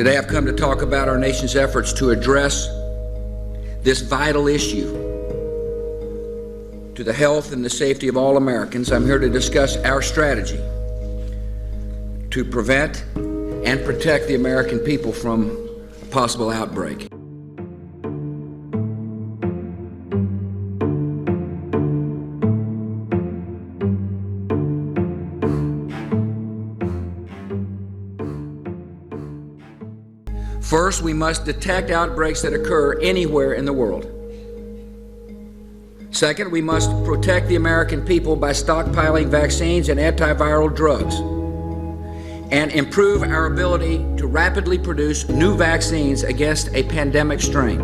Today I've come to talk about our nation's efforts to address this vital issue to the health and the safety of all Americans. I'm here to discuss our strategy to prevent and protect the American people from a possible outbreak. First, we must detect outbreaks that occur anywhere in the world. Second, we must protect the American people by stockpiling vaccines and antiviral drugs and improve our ability to rapidly produce new vaccines against a pandemic strain.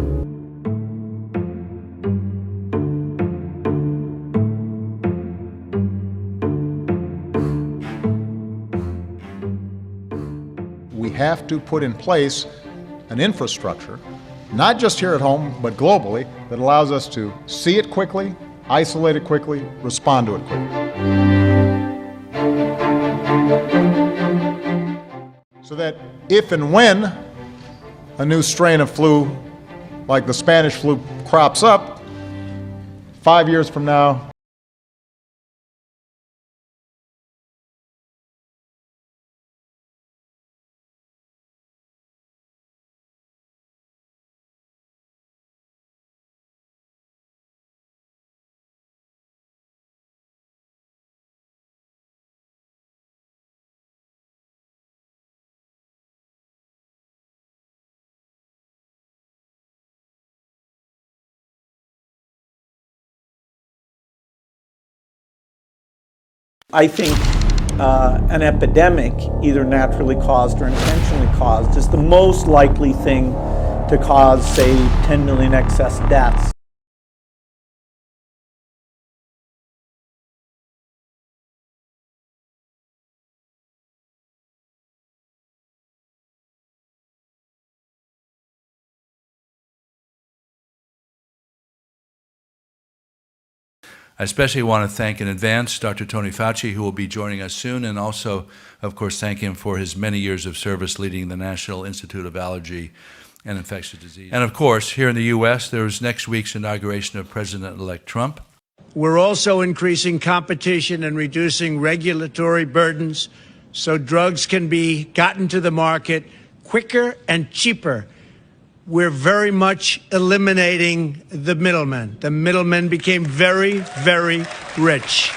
We have to put in place an infrastructure, not just here at home, but globally, that allows us to see it quickly, isolate it quickly, respond to it quickly. So that if and when a new strain of flu, like the Spanish flu, crops up, 5 years from now, I think an epidemic, either naturally caused or intentionally caused, is the most likely thing to cause, say, 10 million excess deaths. I especially want to thank in advance Dr. Tony Fauci, who will be joining us soon, and also, of course, thank him for his many years of service leading the National Institute of Allergy and Infectious Disease. And of course, here in the U.S., there's next week's inauguration of President-elect Trump. We're also increasing competition and reducing regulatory burdens so drugs can be gotten to the market quicker and cheaper. We're very much eliminating the middlemen. The middlemen became very, very rich.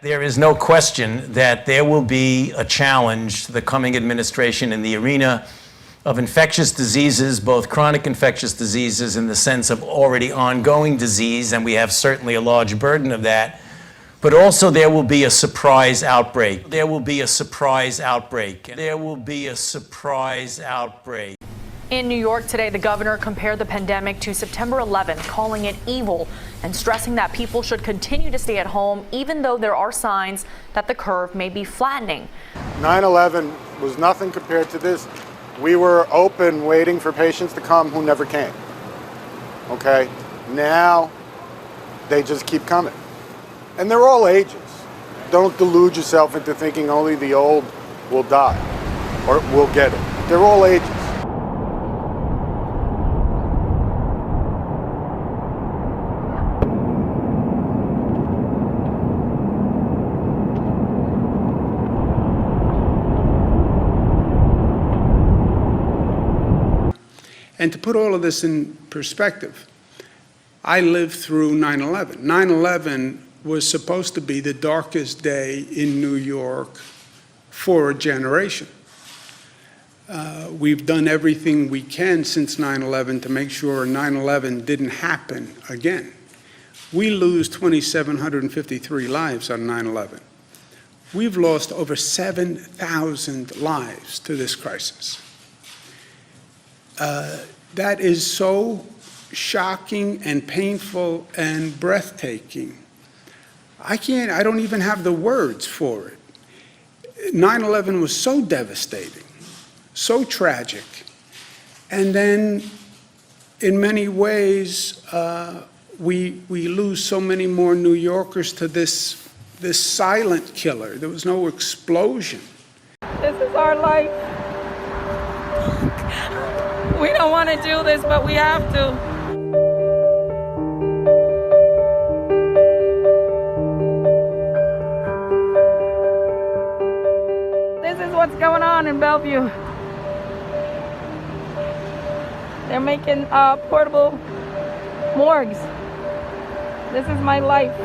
There is no question that there will be a challenge to the coming administration in the arena of infectious diseases, both chronic infectious diseases in the sense of already ongoing disease, and we have certainly a large burden of that, but also there will be a surprise outbreak. There will be a surprise outbreak. There will be a surprise outbreak. In New York today, the governor compared the pandemic to September 11th, calling it evil and stressing that people should continue to stay at home, even though there are signs that the curve may be flattening. 9/11 was nothing compared to this. We were open, waiting for patients to come who never came. Okay? Now, they just keep coming. And they're all ages. Don't delude yourself into thinking only the old will die or will get it. They're all ages. And to put all of this in perspective, I lived through 9/11. 9/11 was supposed to be the darkest day in New York for a generation. We've done everything we can since 9/11 to make sure 9/11 didn't happen again. We lose 2,753 lives on 9/11. We've lost over 7,000 lives to this crisis. That is so shocking and painful and breathtaking. I don't even have the words for it. 9/11 was so devastating, so tragic. And then in many ways, we lose so many more New Yorkers to this silent killer. There was no explosion. This is our life. We don't want to do this, but we have to. This is what's going on in Bellevue. They're making portable morgues. This is my life.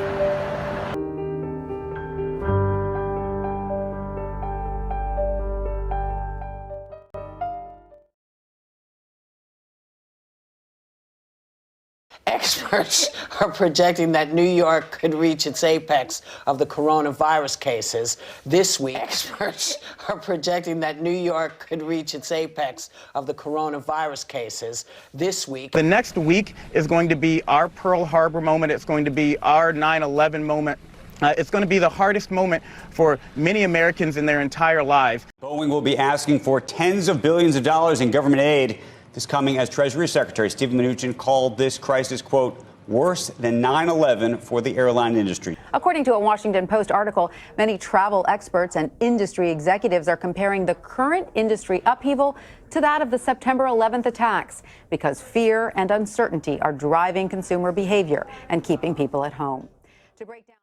Experts are projecting that New York could reach its apex of the coronavirus cases this week. Experts are projecting that New York could reach its apex of the coronavirus cases this week. The next week is going to be our Pearl Harbor moment. It's going to be our 9/11 moment. It's going to be the hardest moment for many Americans in their entire lives. Boeing will be asking for tens of billions of dollars in government aid. This coming as Treasury Secretary Steve Mnuchin called this crisis, quote, worse than 9/11 for the airline industry. According to a Washington Post article, many travel experts and industry executives are comparing the current industry upheaval to that of the September 11th attacks because fear and uncertainty are driving consumer behavior and keeping people at home. To break down